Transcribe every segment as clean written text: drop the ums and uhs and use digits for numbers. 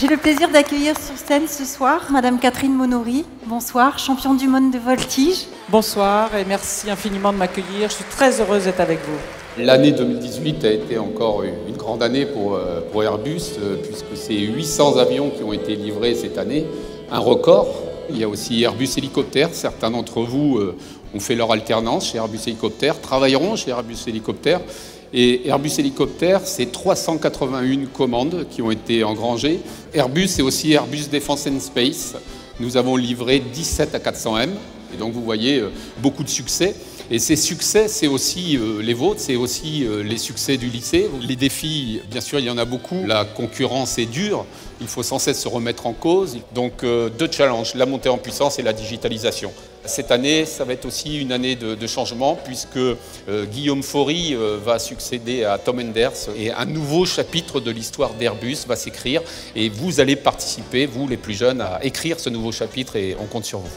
J'ai le plaisir d'accueillir sur scène ce soir Madame Catherine Monory. Bonsoir, championne du monde de voltige. Bonsoir et merci infiniment de m'accueillir. Je suis très heureuse d'être avec vous. L'année 2018 a été encore une grande année pour Airbus, puisque c'est 800 avions qui ont été livrés cette année, un record. Il y a aussi Airbus Hélicoptère. Certains d'entre vous ont fait leur alternance chez Airbus Hélicoptère, travailleront chez Airbus Hélicoptère. Et Airbus Hélicoptère, c'est 381 commandes qui ont été engrangées. Airbus, c'est aussi Airbus Defence and Space. Nous avons livré 17 A400M. Et donc, vous voyez, beaucoup de succès. Et ces succès, c'est aussi les vôtres, c'est aussi les succès du lycée. Les défis, bien sûr, il y en a beaucoup. La concurrence est dure. Il faut sans cesse se remettre en cause. Donc, deux challenges, la montée en puissance et la digitalisation. Cette année, ça va être aussi une année de changement, puisque Guillaume Faury va succéder à Tom Enders et un nouveau chapitre de l'histoire d'Airbus va s'écrire. Et vous allez participer, vous les plus jeunes, à écrire ce nouveau chapitre et on compte sur vous.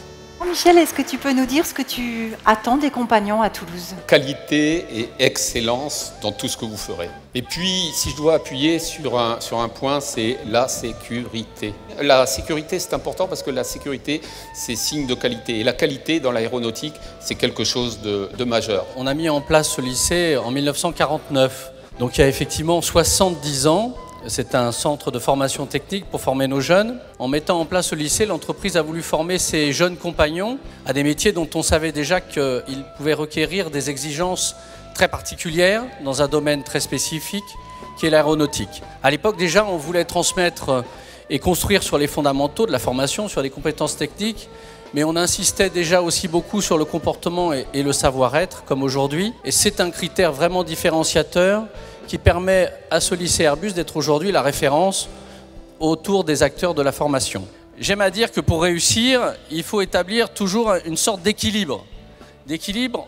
Michel, est-ce que tu peux nous dire ce que tu attends des compagnons à Toulouse? Qualité et excellence dans tout ce que vous ferez. Et puis, si je dois appuyer sur un point, c'est la sécurité. La sécurité, c'est important parce que la sécurité, c'est signe de qualité. Et la qualité dans l'aéronautique, c'est quelque chose de majeur. On a mis en place ce lycée en 1949. Donc il y a effectivement 70 ans. C'est un centre de formation technique pour former nos jeunes. En mettant en place ce lycée, l'entreprise a voulu former ses jeunes compagnons à des métiers dont on savait déjà qu'ils pouvaient requérir des exigences très particulières dans un domaine très spécifique qui est l'aéronautique. À l'époque déjà, on voulait transmettre et construire sur les fondamentaux de la formation, sur les compétences techniques, mais on insistait déjà aussi beaucoup sur le comportement et le savoir-être, comme aujourd'hui. Et c'est un critère vraiment différenciateur qui permet à ce lycée Airbus d'être aujourd'hui la référence autour des acteurs de la formation. J'aime à dire que pour réussir, il faut établir toujours une sorte d'équilibre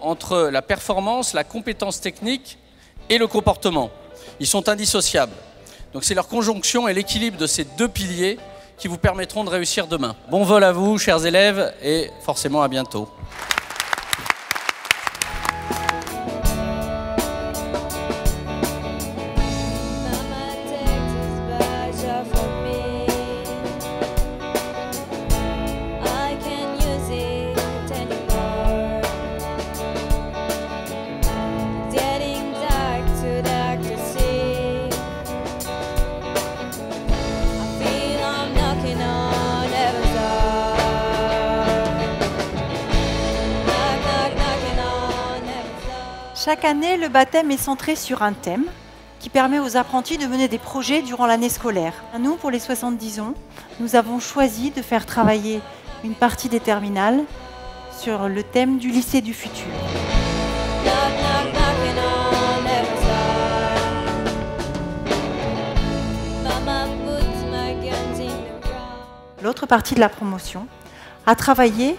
entre la performance, la compétence technique et le comportement. Ils sont indissociables. Donc c'est leur conjonction et l'équilibre de ces deux piliers qui vous permettront de réussir demain. Bon vol à vous, chers élèves, et forcément à bientôt. Chaque année, le baptême est centré sur un thème qui permet aux apprentis de mener des projets durant l'année scolaire. Nous, pour les 70 ans, nous avons choisi de faire travailler une partie des terminales sur le thème du lycée du futur. L'autre partie de la promotion a travaillé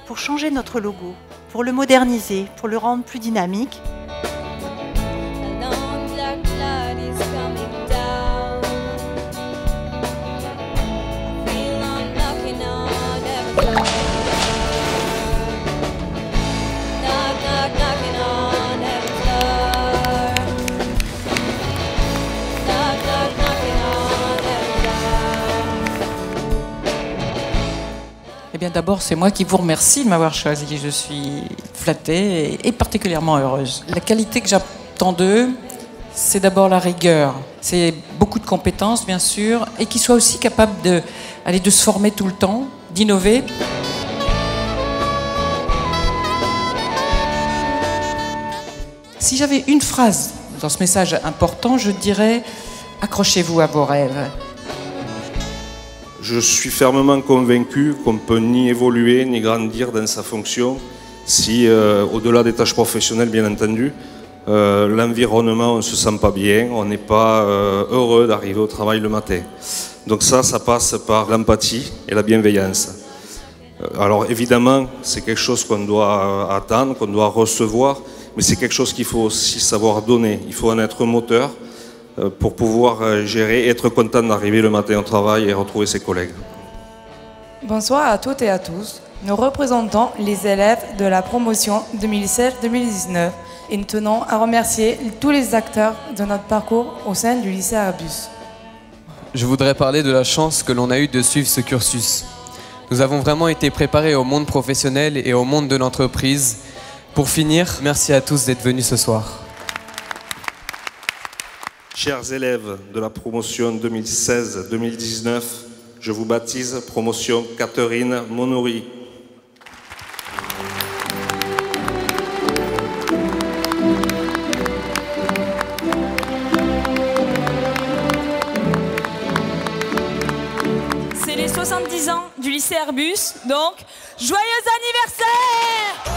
pour changer notre logo, pour le moderniser, pour le rendre plus dynamique. Eh bien d'abord, c'est moi qui vous remercie de m'avoir choisi. Je suis flattée et particulièrement heureuse. La qualité que j'attends d'eux, c'est d'abord la rigueur. C'est beaucoup de compétences, bien sûr, et qu'ils soient aussi capables de se former tout le temps, d'innover. Si j'avais une phrase dans ce message important, je dirais « accrochez-vous à vos rêves ». Je suis fermement convaincu qu'on ne peut ni évoluer ni grandir dans sa fonction si, au-delà des tâches professionnelles bien entendu, l'environnement, on ne se sent pas bien, on n'est pas heureux d'arriver au travail le matin. Donc ça passe par l'empathie et la bienveillance. Alors évidemment, c'est quelque chose qu'on doit attendre, qu'on doit recevoir, mais c'est quelque chose qu'il faut aussi savoir donner. Il faut en être moteur pour pouvoir gérer et être content d'arriver le matin au travail et retrouver ses collègues. Bonsoir à toutes et à tous. Nous représentons les élèves de la promotion 2016-2019 et nous tenons à remercier tous les acteurs de notre parcours au sein du lycée Airbus. je voudrais parler de la chance que l'on a eue de suivre ce cursus. Nous avons vraiment été préparés au monde professionnel et au monde de l'entreprise. Pour finir, merci à tous d'être venus ce soir. Chers élèves de la promotion 2016-2019, je vous baptise promotion Catherine Monori. C'est les 70 ans du lycée Airbus, donc joyeux anniversaire!